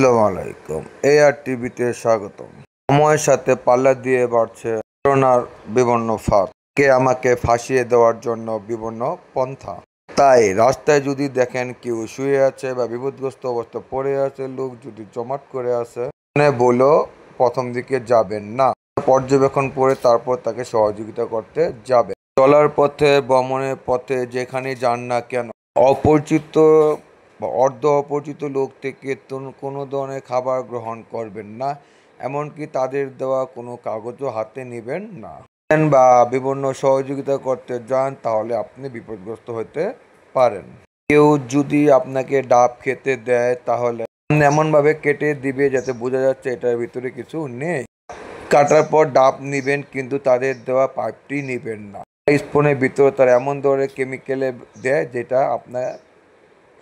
আসসালামু আলাইকুম। এআর টিভিতে স্বাগতম। সময়ের সাথে পাল্লা দিয়ে বাড়ছে করোনার বিভিন্ন ফাঁদ, কে আমাকে ফাঁসিয়ে দেওয়ার জন্য বিভিন্ন পন্থা। তাই রাস্তায় যদি দেখেন কেউ শুয়ে আছে বা বিপদগ্রস্ত অবস্থা পড়ে আছে, লোক যদি জমাট করে আছে, মানে বলো প্রথম দিকে যাবেন না, পর্যবেক্ষণ করে তারপর তাকে সহযোগিতা করতে যাবে। চলার পথে, ভ্রমণের পথে, যেখানে যান না কেন, অপরিচিত বা অর্ধ অপরিচিত লোক থেকে কোনো ধরনের খাবার গ্রহণ করবেন না, এমনকি তাদের দেওয়া কোনো কাগজও হাতে নেবেন না। বা বিভিন্ন সহযোগিতা করতে যান তাহলে আপনি বিপদগ্রস্ত হতে পারেন। কেউ যদি আপনাকে ডাব খেতে দেয় তাহলে এমনভাবে কেটে দিবে যাতে বোঝা যাচ্ছে এটার ভিতরে কিছু নেই। কাটার পর ডাব নিবেন, কিন্তু তাদের দেওয়া পাইপটি নেবেন না। স্পুনের ভিতরে তারা এমন ধরনের কেমিক্যালে দেয় যেটা আপনার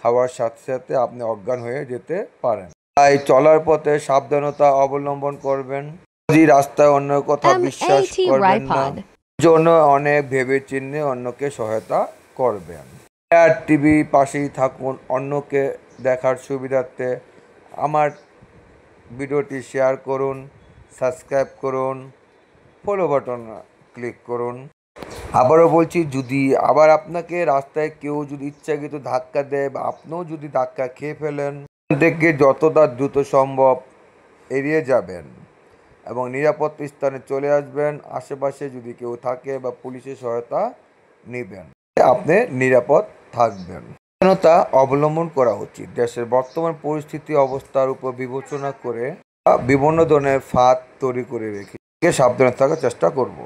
খাওয়ার সাথে সাথে আপনি অজ্ঞান হয়ে যেতে পারেন। তাই চলার পথে সাবধানতা অবলম্বন করবেন। যদি রাস্তায় অন্য কথা বিশ্বাস করবেন না, জন্য অনেক ভেবেচিন্তে অন্যকে সহায়তা করবেন। এআর টিভি পাশেই থাকুন অন্যকে দেখার সুবিধার্থে। আমার ভিডিওটি শেয়ার করুন, সাবস্ক্রাইব করুন, ফলো বাটন ক্লিক করুন। আবারও বলছি, যদি আবার আপনাকে রাস্তায় কেউ যদি ইচ্ছাকৃত ধাক্কা দেয় বা আপনিও যদি ধাক্কা খেয়ে ফেলেন, থেকে যতটা দ্রুত সম্ভব এড়িয়ে যাবেন এবং নিরাপদ স্থানে চলে আসবেন। আশেপাশে যদি কেউ থাকে বা পুলিশের সহায়তা নেবেন, আপনি নিরাপদ থাকবেন। সাবধানতা অবলম্বন করা উচিত। দেশের বর্তমান পরিস্থিতি অবস্থার উপর বিবেচনা করে বিভিন্ন ধরনের ফাঁদ তৈরি করে রেখে সাবধানে থাকার চেষ্টা করব।